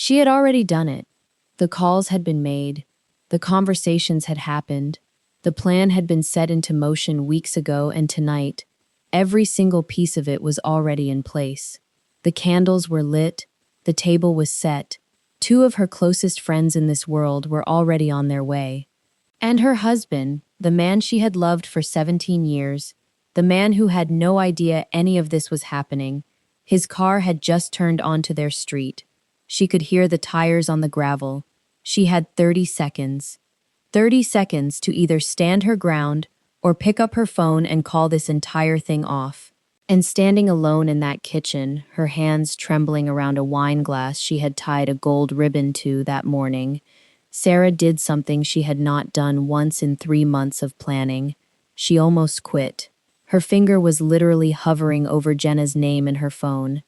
She had already done it. The calls had been made. The conversations had happened. The plan had been set into motion weeks ago, and tonight, every single piece of it was already in place. The candles were lit. The table was set. Two of her closest friends in this world were already on their way. And her husband, the man she had loved for 17 years, the man who had no idea any of this was happening, his car had just turned onto their street. She could hear the tires on the gravel. She had 30 seconds. 30 seconds to either stand her ground or pick up her phone and call this entire thing off. And standing alone in that kitchen, her hands trembling around a wine glass she had tied a gold ribbon to that morning, Sarah did something she had not done once in 3 months of planning. She almost quit. Her finger was literally hovering over Jenna's name in her phone.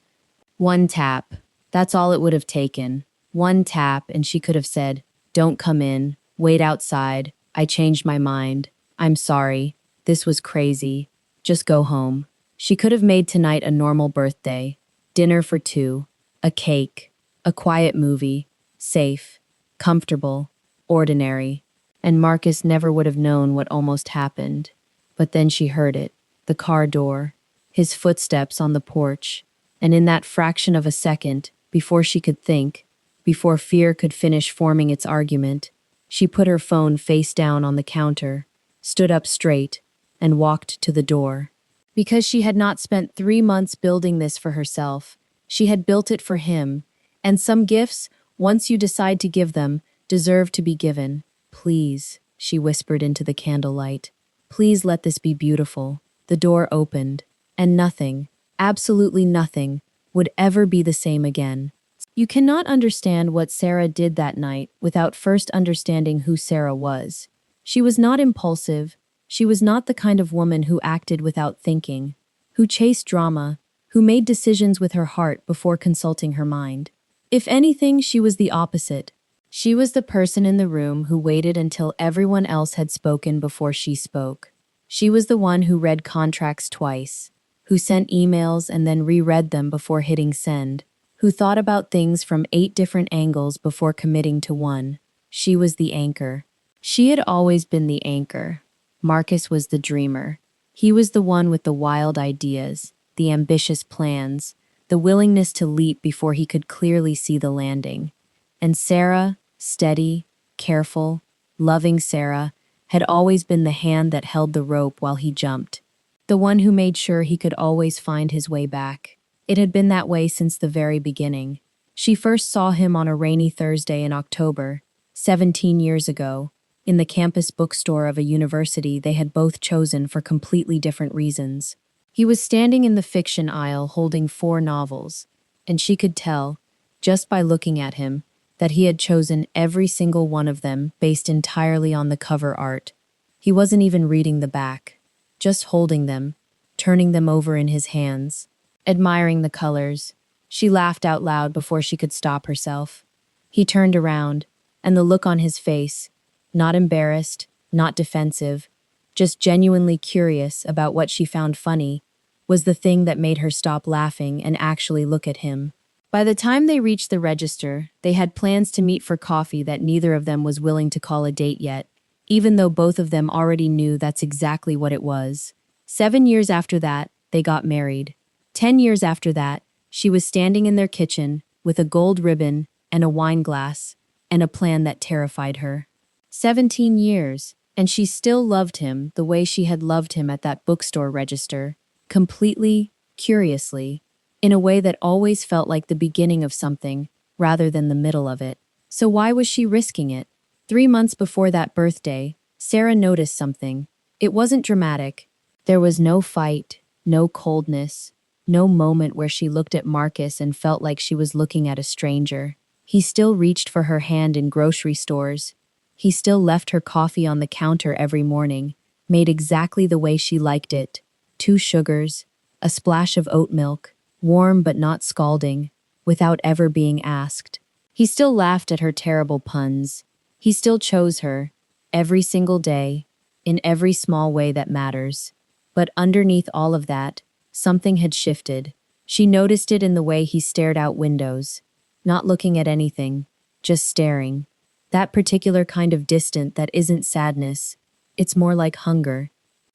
One tap. That's all it would have taken. One tap, and she could have said, "Don't come in. Wait outside. I changed my mind. I'm sorry. This was crazy. Just go home." She could have made tonight a normal birthday. Dinner for two. A cake. A quiet movie. Safe. Comfortable. Ordinary. And Marcus never would have known what almost happened. But then she heard it. The car door. His footsteps on the porch. And in that fraction of a second, before she could think, before fear could finish forming its argument, she put her phone face down on the counter, stood up straight, and walked to the door. Because she had not spent 3 months building this for herself, she had built it for him, and some gifts, once you decide to give them, deserve to be given. "Please," she whispered into the candlelight, "please let this be beautiful." The door opened, and nothing, absolutely nothing, would ever be the same again. You cannot understand what Sarah did that night without first understanding who Sarah was. She was not impulsive. She was not the kind of woman who acted without thinking, who chased drama, who made decisions with her heart before consulting her mind. If anything, she was the opposite. She was the person in the room who waited until everyone else had spoken before she spoke. She was the one who read contracts twice, who sent emails and then reread them before hitting send, who thought about things from 8 different angles before committing to one. She was the anchor. She had always been the anchor. Marcus was the dreamer. He was the one with the wild ideas, the ambitious plans, the willingness to leap before he could clearly see the landing. And Sarah, steady, careful, loving Sarah, had always been the hand that held the rope while he jumped, the one who made sure he could always find his way back. It had been that way since the very beginning. She first saw him on a rainy Thursday in October, 17 years ago, in the campus bookstore of a university they had both chosen for completely different reasons. He was standing in the fiction aisle holding 4 novels, and she could tell, just by looking at him, that he had chosen every single one of them based entirely on the cover art. He wasn't even reading the back, just holding them, turning them over in his hands, admiring the colors. She laughed out loud before she could stop herself. He turned around, and the look on his face, not embarrassed, not defensive, just genuinely curious about what she found funny, was the thing that made her stop laughing and actually look at him. By the time they reached the register, they had plans to meet for coffee that neither of them was willing to call a date yet, even though both of them already knew that's exactly what it was. 7 years after that, they got married. 10 years after that, she was standing in their kitchen with a gold ribbon and a wine glass and a plan that terrified her. 17 years, and she still loved him the way she had loved him at that bookstore register, completely, curiously, in a way that always felt like the beginning of something rather than the middle of it. So why was she risking it? 3 months before that birthday, Sarah noticed something. It wasn't dramatic. There was no fight, no coldness, no moment where she looked at Marcus and felt like she was looking at a stranger. He still reached for her hand in grocery stores. He still left her coffee on the counter every morning, made exactly the way she liked it. 2 sugars, a splash of oat milk, warm but not scalding, without ever being asked. He still laughed at her terrible puns. He still chose her, every single day, in every small way that matters. But underneath all of that, something had shifted. She noticed it in the way he stared out windows. not looking at anything, just staring. That particular kind of distant that isn't sadness. It's more like hunger.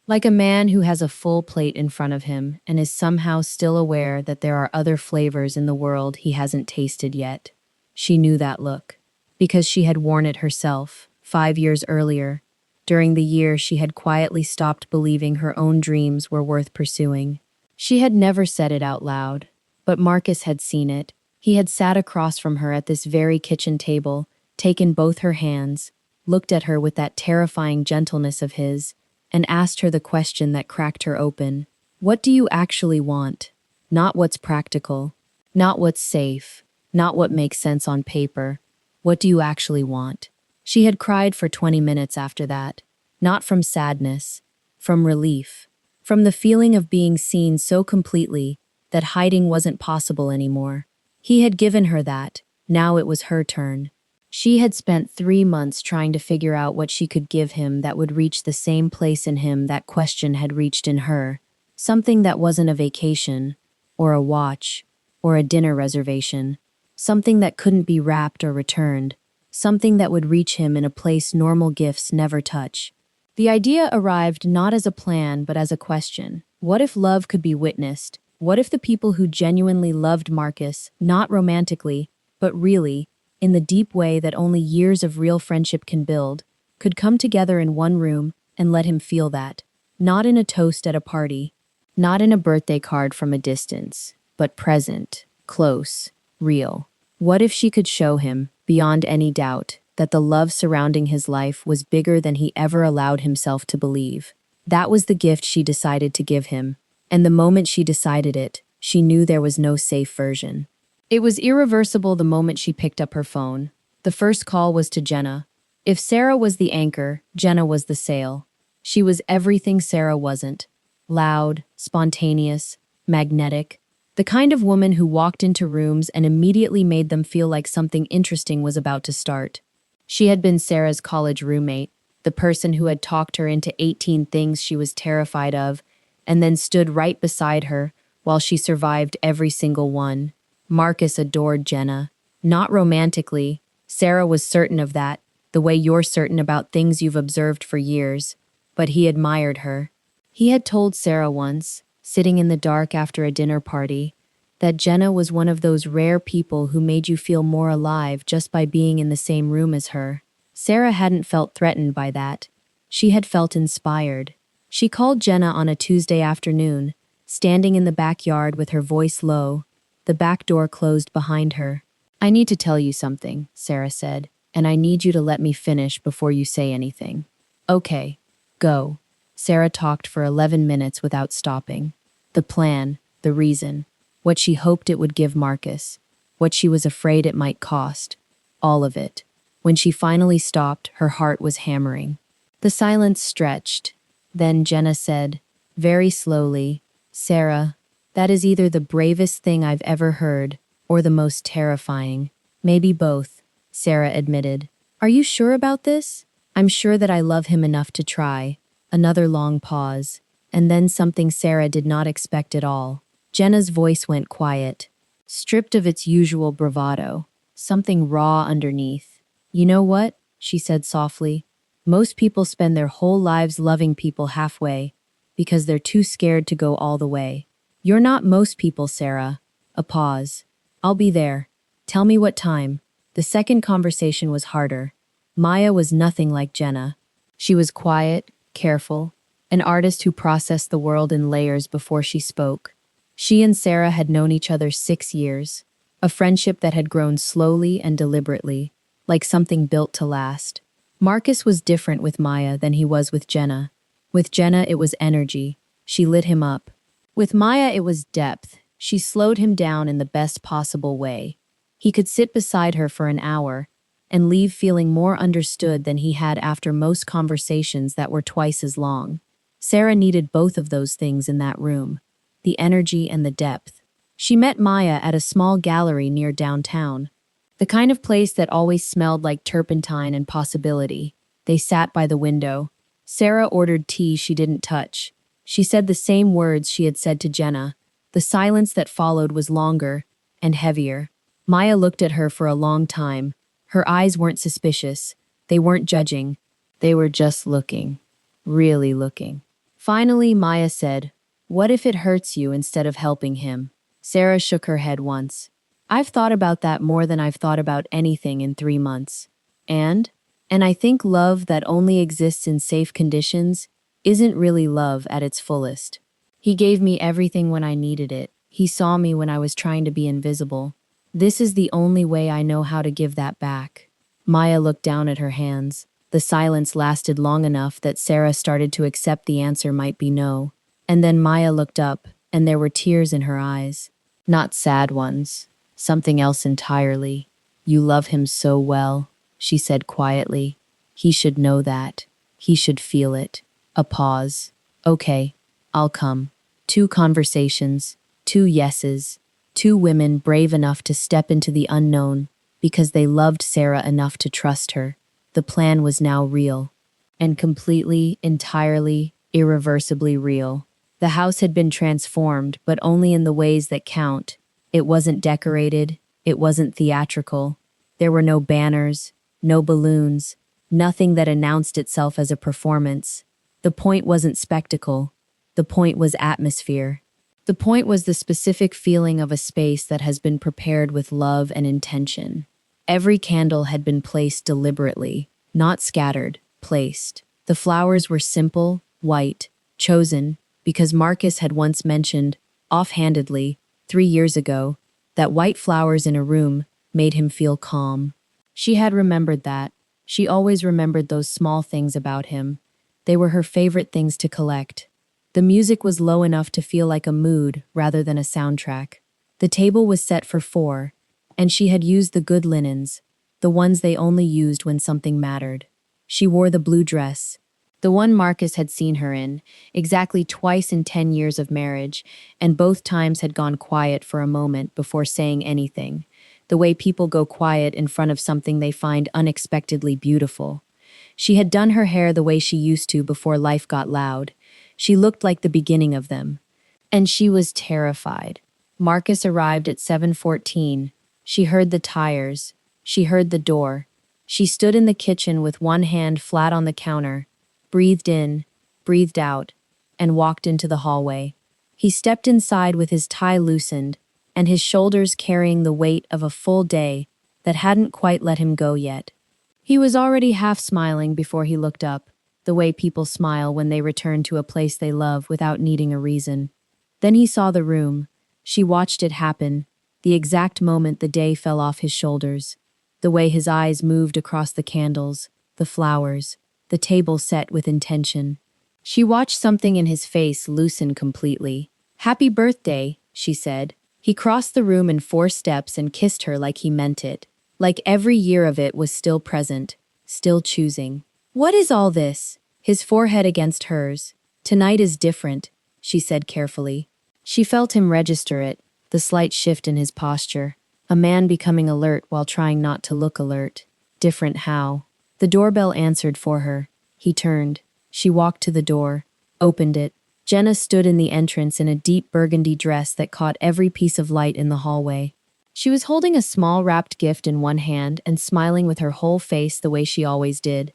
Like a man who has a full plate in front of him and is somehow still aware that there are other flavors in the world he hasn't tasted yet. She knew that look, because she had worn it herself, 5 years earlier, during the year she had quietly stopped believing her own dreams were worth pursuing. She had never said it out loud, but Marcus had seen it. He had sat across from her at this very kitchen table, taken both her hands, looked at her with that terrifying gentleness of his, and asked her the question that cracked her open. What do you actually want? Not what's practical, not what's safe, not what makes sense on paper. What do you actually want? She had cried for 20 minutes after that, not from sadness, from relief, from the feeling of being seen so completely that hiding wasn't possible anymore. He had given her that, now it was her turn. She had spent 3 months trying to figure out what she could give him that would reach the same place in him that question had reached in her. Something that wasn't a vacation, or a watch, or a dinner reservation. Something that couldn't be wrapped or returned. Something that would reach him in a place normal gifts never touch. The idea arrived not as a plan but as a question. What if love could be witnessed? What if the people who genuinely loved Marcus, not romantically, but really, in the deep way that only years of real friendship can build, could come together in one room and let him feel that? Not in a toast at a party, not in a birthday card from a distance, but present, close, real. What if she could show him, beyond any doubt, that the love surrounding his life was bigger than he ever allowed himself to believe? That was the gift she decided to give him, and the moment she decided it, she knew there was no safe version. It was irreversible the moment she picked up her phone. The first call was to Jenna. If Sarah was the anchor, Jenna was the sail. She was everything Sarah wasn't. Loud, spontaneous, magnetic. The kind of woman who walked into rooms and immediately made them feel like something interesting was about to start. She had been Sarah's college roommate, the person who had talked her into 18 things she was terrified of, and then stood right beside her while she survived every single one. Marcus adored Jenna. Not romantically. Sarah was certain of that, the way you're certain about things you've observed for years. But he admired her. He had told Sarah once, sitting in the dark after a dinner party, that Jenna was one of those rare people who made you feel more alive just by being in the same room as her. Sarah hadn't felt threatened by that. She had felt inspired. She called Jenna on a Tuesday afternoon, standing in the backyard with her voice low, the back door closed behind her. I need to tell you something, Sarah said, and I need you to let me finish before you say anything. Okay, go. Sarah talked for 11 minutes without stopping. The plan, the reason, what she hoped it would give Marcus, what she was afraid it might cost, all of it. When she finally stopped, her heart was hammering. The silence stretched. Then Jenna said, very slowly, Sarah, that is either the bravest thing I've ever heard, or the most terrifying. Maybe both, Sarah admitted. Are you sure about this? I'm sure that I love him enough to try. Another long pause, and then something Sarah did not expect at all. Jenna's voice went quiet, stripped of its usual bravado, something raw underneath. You know what? She said softly. Most people spend their whole lives loving people halfway, because they're too scared to go all the way. You're not most people, Sarah. A pause. I'll be there. Tell me what time. The second conversation was harder. Maya was nothing like Jenna. She was quiet, careful, an artist who processed the world in layers before she spoke. She and Sarah had known each other 6 years, a friendship that had grown slowly and deliberately, like something built to last. Marcus was different with Maya than he was with Jenna. With Jenna, it was energy. She lit him up. With Maya, it was depth. She slowed him down in the best possible way. He could sit beside her for an hour and leave feeling more understood than he had after most conversations that were twice as long. Sarah needed both of those things in that room, the energy and the depth. She met Maya at a small gallery near downtown, the kind of place that always smelled like turpentine and possibility. They sat by the window. Sarah ordered tea she didn't touch. She said the same words she had said to Jenna. The silence that followed was longer and heavier. Maya looked at her for a long time. Her eyes weren't suspicious. They weren't judging. They were just looking. Really looking. Finally, Maya said, "What if it hurts you instead of helping him?" Sarah shook her head once. "I've thought about that more than I've thought about anything in 3 months. And? And I think love that only exists in safe conditions isn't really love at its fullest. He gave me everything when I needed it. He saw me when I was trying to be invisible. This is the only way I know how to give that back." Maya looked down at her hands. The silence lasted long enough that Sarah started to accept the answer might be no. And then Maya looked up, and there were tears in her eyes. Not sad ones. Something else entirely. "You love him so well," she said quietly. "He should know that. He should feel it." A pause. "Okay, I'll come." 2 conversations, 2 yeses, 2 women brave enough to step into the unknown because they loved Sarah enough to trust her. The plan was now real. And completely, entirely, irreversibly real. The house had been transformed, but only in the ways that count. It wasn't decorated. It wasn't theatrical. There were no banners, no balloons, nothing that announced itself as a performance. The point wasn't spectacle. The point was atmosphere. The point was the specific feeling of a space that has been prepared with love and intention. Every candle had been placed deliberately, not scattered, placed. The flowers were simple, white, chosen, because Marcus had once mentioned, offhandedly, 3 years ago, that white flowers in a room made him feel calm. She had remembered that. She always remembered those small things about him. They were her favorite things to collect. The music was low enough to feel like a mood rather than a soundtrack. The table was set for 4, and she had used the good linens, the ones they only used when something mattered. She wore the blue dress, the one Marcus had seen her in, exactly twice in 10 years of marriage, and both times had gone quiet for a moment before saying anything, the way people go quiet in front of something they find unexpectedly beautiful. She had done her hair the way she used to before life got loud. She looked like the beginning of them. And she was terrified. Marcus arrived at 7:14. She heard the tires. She heard the door. She stood in the kitchen with one hand flat on the counter, breathed in, breathed out, and walked into the hallway. He stepped inside with his tie loosened and his shoulders carrying the weight of a full day that hadn't quite let him go yet. He was already half smiling before he looked up, the way people smile when they return to a place they love without needing a reason. Then he saw the room. She watched it happen, the exact moment the day fell off his shoulders, the way his eyes moved across the candles, the flowers, the table set with intention. She watched something in his face loosen completely. "Happy birthday," she said. He crossed the room in 4 steps and kissed her like he meant it. Like every year of it was still present, still choosing. "What is all this?" His forehead against hers. "Tonight is different," she said carefully. She felt him register it, the slight shift in his posture. A man becoming alert while trying not to look alert. Different how? The doorbell answered for her. He turned. She walked to the door, opened it. Jenna stood in the entrance in a deep burgundy dress that caught every piece of light in the hallway. She was holding a small wrapped gift in one hand and smiling with her whole face the way she always did.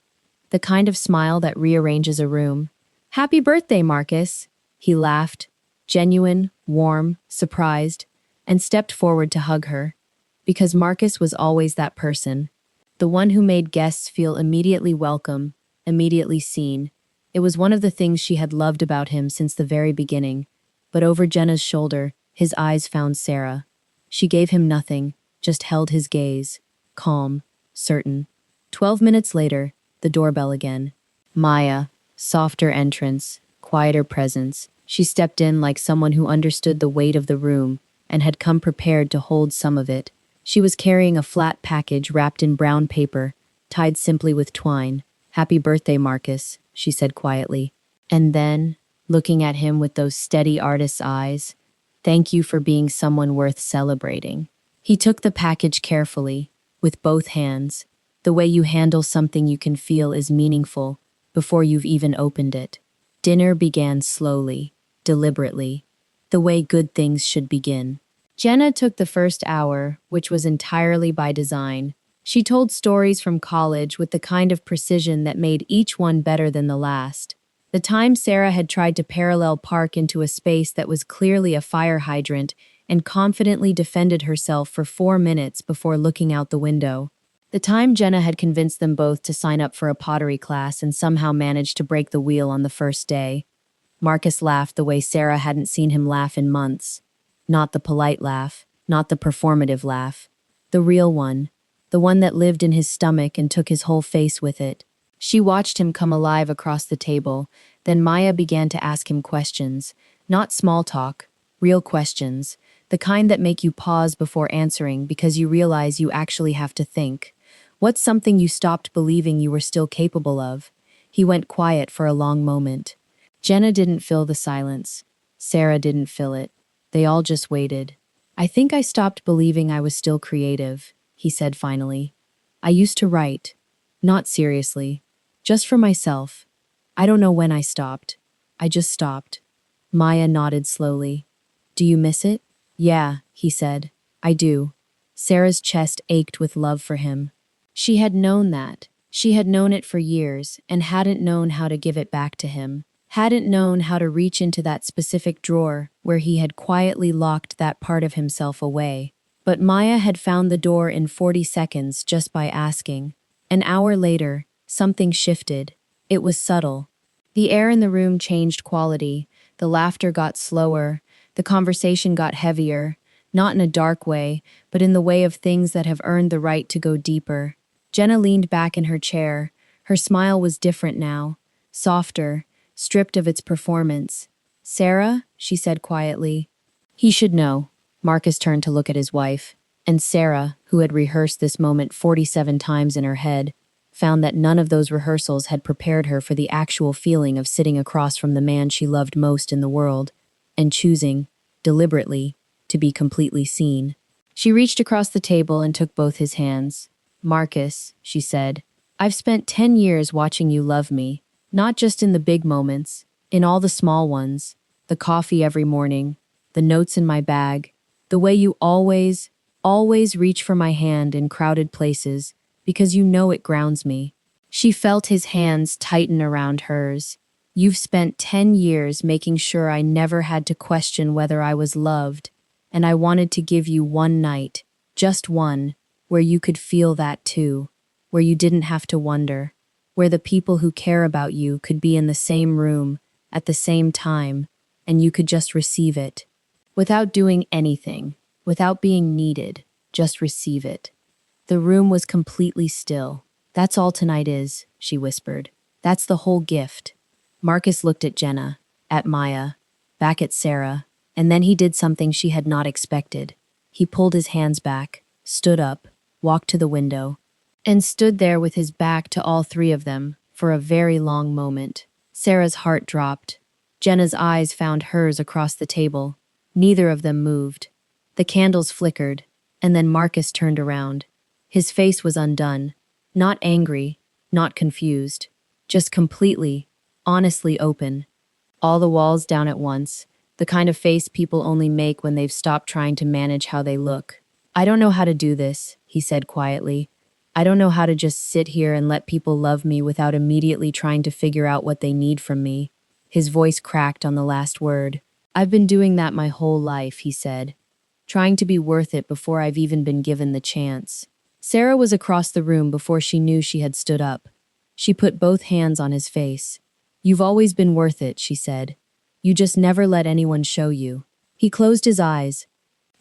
The kind of smile that rearranges a room. "Happy birthday, Marcus." He laughed, genuine, warm, surprised, and stepped forward to hug her. Because Marcus was always that person. The one who made guests feel immediately welcome, immediately seen. It was one of the things she had loved about him since the very beginning. But over Jenna's shoulder, his eyes found Sarah. She gave him nothing, just held his gaze. Calm, certain. 12 minutes later, the doorbell again. Maya, softer entrance, quieter presence. She stepped in like someone who understood the weight of the room and had come prepared to hold some of it. She was carrying a flat package wrapped in brown paper, tied simply with twine. "Happy birthday, Marcus," she said quietly. And then, looking at him with those steady artist's eyes, "Thank you for being someone worth celebrating." He took the package carefully, with both hands, the way you handle something you can feel is meaningful before you've even opened it. Dinner began slowly, deliberately, the way good things should begin. Jenna took the first hour, which was entirely by design. She told stories from college with the kind of precision that made each one better than the last. The time Sarah had tried to parallel park into a space that was clearly a fire hydrant and confidently defended herself for 4 minutes before looking out the window. The time Jenna had convinced them both to sign up for a pottery class and somehow managed to break the wheel on the first day. Marcus laughed the way Sarah hadn't seen him laugh in months. Not the polite laugh, not the performative laugh. The real one. The one that lived in his stomach and took his whole face with it. She watched him come alive across the table, then Maya began to ask him questions. Not small talk, real questions. The kind that make you pause before answering because you realize you actually have to think. What's something you stopped believing you were still capable of? He went quiet for a long moment. Jenna didn't fill the silence. Sarah didn't fill it. They all just waited. I think I stopped believing I was still creative, he said finally. I used to write. Not seriously. Just for myself. I don't know when I stopped. I just stopped. Maya nodded slowly. Do you miss it? Yeah, he said. I do. Sarah's chest ached with love for him. She had known that. She had known it for years and hadn't known how to give it back to him. Hadn't known how to reach into that specific drawer where he had quietly locked that part of himself away. But Maya had found the door in 40 seconds just by asking. An hour later, something shifted. It was subtle. The air in the room changed quality. The laughter got slower. The conversation got heavier. Not in a dark way, but in the way of things that have earned the right to go deeper. Jenna leaned back in her chair. Her smile was different now. Softer. Stripped of its performance. Sarah, she said quietly. He should know. Marcus turned to look at his wife, and Sarah, who had rehearsed this moment 47 times in her head, found that none of those rehearsals had prepared her for the actual feeling of sitting across from the man she loved most in the world, and choosing, deliberately, to be completely seen. She reached across the table and took both his hands. Marcus, she said, I've spent 10 years watching you love me. Not just in the big moments, in all the small ones, the coffee every morning, the notes in my bag, the way you always reach for my hand in crowded places because you know it grounds me. She felt his hands tighten around hers. You've spent 10 years making sure I never had to question whether I was loved, and I wanted to give you one night, just one, where you could feel that too, where you didn't have to wonder. Where the people who care about you could be in the same room, at the same time, and you could just receive it. Without doing anything, without being needed, just receive it. The room was completely still. That's all tonight is, she whispered. That's the whole gift. Marcus looked at Jenna, at Maya, back at Sarah, and then he did something she had not expected. He pulled his hands back, stood up, walked to the window, and stood there with his back to all three of them for a very long moment. Sarah's heart dropped. Jenna's eyes found hers across the table. Neither of them moved. The candles flickered, and then Marcus turned around. His face was undone. Not angry, not confused. Just completely, honestly open. All the walls down at once. The kind of face people only make when they've stopped trying to manage how they look. I don't know how to do this, he said quietly. I don't know how to just sit here and let people love me without immediately trying to figure out what they need from me. His voice cracked on the last word. I've been doing that my whole life, he said. Trying to be worth it before I've even been given the chance. Sarah was across the room before she knew she had stood up. She put both hands on his face. You've always been worth it, she said. You just never let anyone show you. He closed his eyes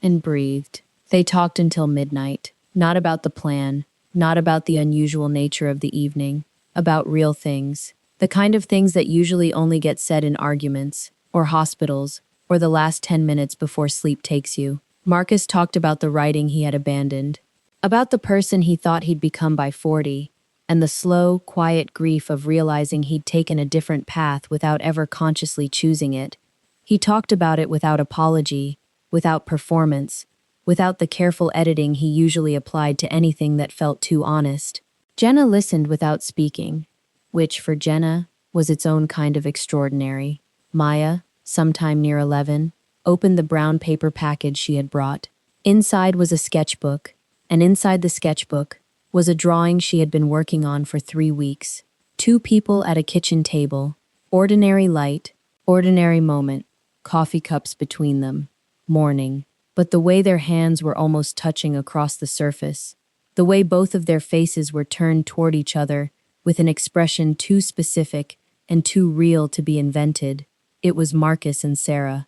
and breathed. They talked until midnight. Not about the plan. Not about the unusual nature of the evening, about real things, the kind of things that usually only get said in arguments, or hospitals, or the last 10 minutes before sleep takes you. Marcus talked about the writing he had abandoned, about the person he thought he'd become by 40, and the slow, quiet grief of realizing he'd taken a different path without ever consciously choosing it. He talked about it without apology, without performance, without the careful editing he usually applied to anything that felt too honest. Jenna listened without speaking, which, for Jenna, was its own kind of extraordinary. Maya, sometime near 11, opened the brown paper package she had brought. Inside was a sketchbook, and inside the sketchbook was a drawing she had been working on for 3 weeks. Two people at a kitchen table, ordinary light, ordinary moment, coffee cups between them, morning. But the way their hands were almost touching across the surface, the way both of their faces were turned toward each other with an expression too specific and too real to be invented, it was Marcus and Sarah.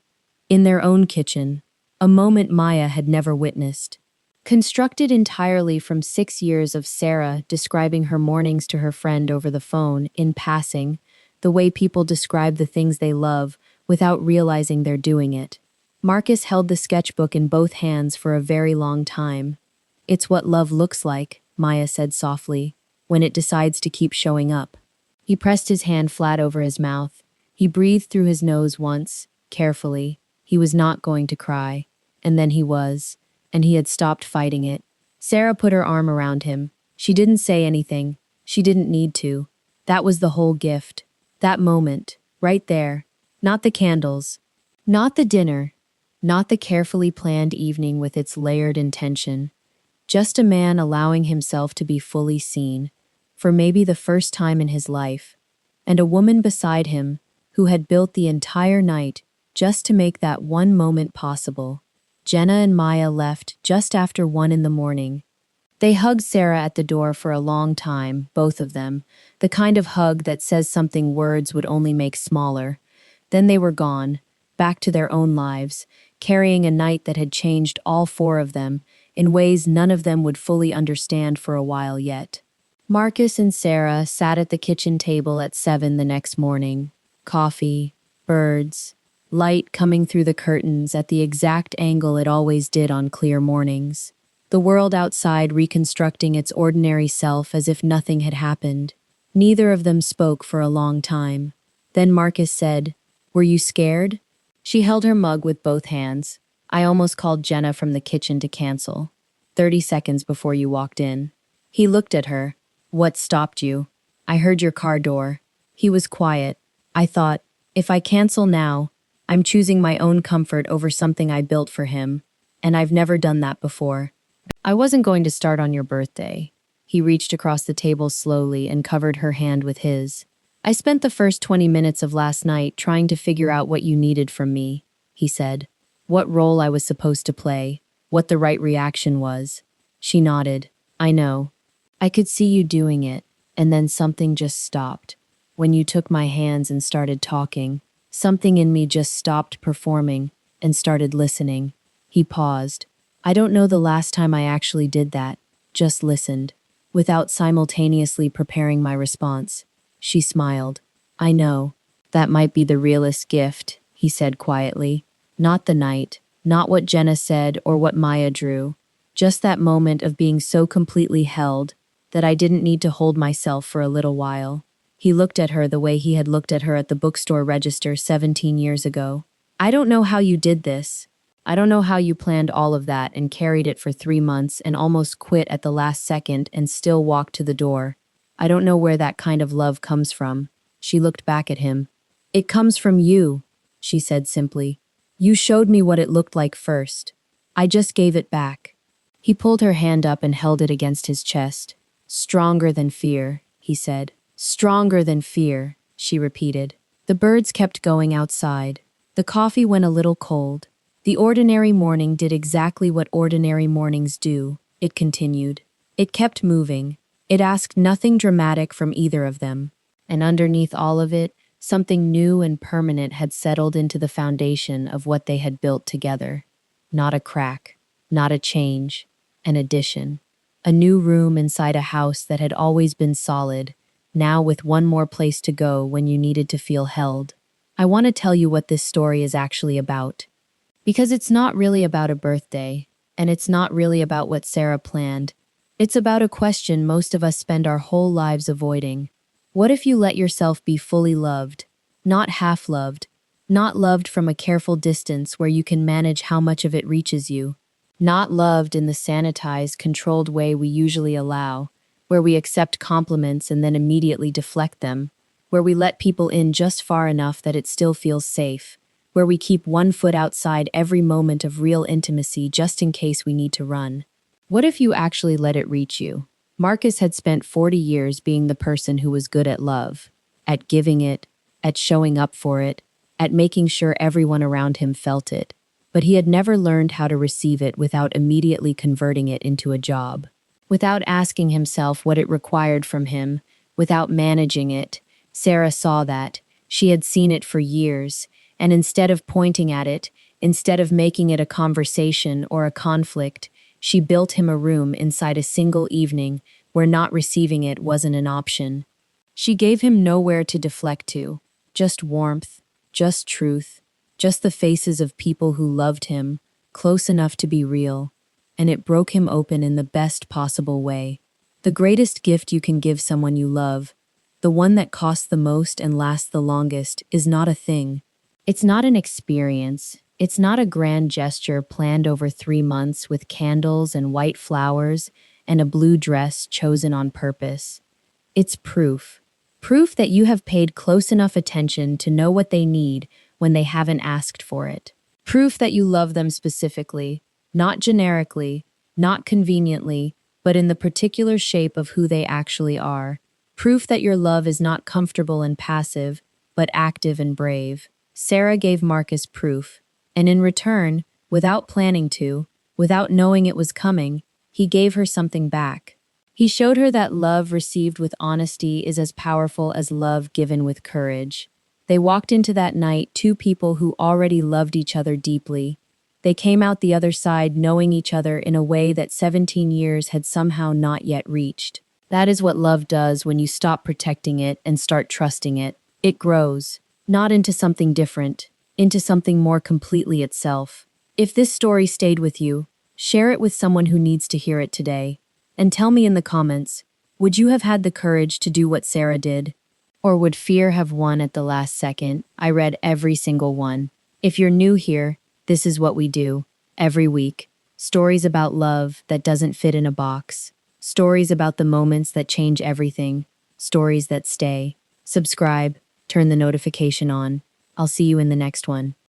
In their own kitchen, a moment Maya had never witnessed. Constructed entirely from 6 years of Sarah describing her mornings to her friend over the phone, in passing, the way people describe the things they love without realizing they're doing it. Marcus held the sketchbook in both hands for a very long time. It's what love looks like, Maya said softly, when it decides to keep showing up. He pressed his hand flat over his mouth. He breathed through his nose once, carefully. He was not going to cry. And then he was, and he had stopped fighting it. Sarah put her arm around him. She didn't say anything. She didn't need to. That was the whole gift. That moment, right there. Not the candles. Not the dinner. Not the carefully planned evening with its layered intention. Just a man allowing himself to be fully seen, for maybe the first time in his life, and a woman beside him who had built the entire night just to make that one moment possible. Jenna and Maya left just after 1 a.m. They hugged Sarah at the door for a long time, both of them, the kind of hug that says something words would only make smaller. Then they were gone, back to their own lives, carrying a night that had changed all 4 of them in ways none of them would fully understand for a while yet. Marcus and Sarah sat at the kitchen table at 7 the next morning. Coffee, birds, light coming through the curtains at the exact angle it always did on clear mornings. The world outside reconstructing its ordinary self as if nothing had happened. Neither of them spoke for a long time. Then Marcus said, "Were you scared?" She held her mug with both hands. "I almost called Jenna from the kitchen to cancel. 30 seconds before you walked in." He looked at her. "What stopped you?" "I heard your car door." He was quiet. "I thought, if I cancel now, I'm choosing my own comfort over something I built for him, and I've never done that before." "I wasn't going to start on your birthday." He reached across the table slowly and covered her hand with his. "I spent the first 20 minutes of last night trying to figure out what you needed from me," he said. "What role I was supposed to play, what the right reaction was." She nodded. "I know. I could see you doing it, and then something just stopped. When you took my hands and started talking, something in me just stopped performing and started listening." He paused. "I don't know the last time I actually did that, just listened, without simultaneously preparing my response." She smiled. "I know. That might be the realest gift," he said quietly. "Not the night, not what Jenna said or what Maya drew, just that moment of being so completely held that I didn't need to hold myself for a little while." He looked at her the way he had looked at her at the bookstore register 17 years ago. "I don't know how you did this. I don't know how you planned all of that and carried it for 3 months and almost quit at the last second and still walked to the door. I don't know where that kind of love comes from." She looked back at him. "It comes from you," she said simply. "You showed me what it looked like first. I just gave it back." He pulled her hand up and held it against his chest. "Stronger than fear," he said. "Stronger than fear," she repeated. The birds kept going outside. The coffee went a little cold. The ordinary morning did exactly what ordinary mornings do, it continued. It kept moving. It asked nothing dramatic from either of them. And underneath all of it, something new and permanent had settled into the foundation of what they had built together. Not a crack, not a change, an addition. A new room inside a house that had always been solid, now with one more place to go when you needed to feel held. I want to tell you what this story is actually about. Because it's not really about a birthday, and it's not really about what Sarah planned. It's about a question most of us spend our whole lives avoiding. What if you let yourself be fully loved, not half-loved, not loved from a careful distance where you can manage how much of it reaches you, not loved in the sanitized, controlled way we usually allow, where we accept compliments and then immediately deflect them, where we let people in just far enough that it still feels safe, where we keep one foot outside every moment of real intimacy just in case we need to run. What if you actually let it reach you? Marcus had spent 40 years being the person who was good at love, at giving it, at showing up for it, at making sure everyone around him felt it. But he had never learned how to receive it without immediately converting it into a job. Without asking himself what it required from him, without managing it, Sarah saw that. She had seen it for years, and instead of pointing at it, instead of making it a conversation or a conflict, she built him a room inside a single evening where not receiving it wasn't an option. She gave him nowhere to deflect to, just warmth, just truth, just the faces of people who loved him, close enough to be real, and it broke him open in the best possible way. The greatest gift you can give someone you love, the one that costs the most and lasts the longest, is not a thing. It's not an experience. It's not a grand gesture planned over 3 months with candles and white flowers and a blue dress chosen on purpose. It's proof. Proof that you have paid close enough attention to know what they need when they haven't asked for it. Proof that you love them specifically, not generically, not conveniently, but in the particular shape of who they actually are. Proof that your love is not comfortable and passive, but active and brave. Sarah gave Marcus proof, and in return, without planning to, without knowing it was coming, he gave her something back. He showed her that love received with honesty is as powerful as love given with courage. They walked into that night two people who already loved each other deeply. They came out the other side knowing each other in a way that 17 years had somehow not yet reached. That is what love does when you stop protecting it and start trusting it. It grows, not into something different, into something more completely itself. If this story stayed with you, share it with someone who needs to hear it today. And tell me in the comments, would you have had the courage to do what Sarah did? Or would fear have won at the last second? I read every single one. If you're new here, this is what we do. Every week. Stories about love that doesn't fit in a box. Stories about the moments that change everything. Stories that stay. Subscribe. Turn the notification on. I'll see you in the next one.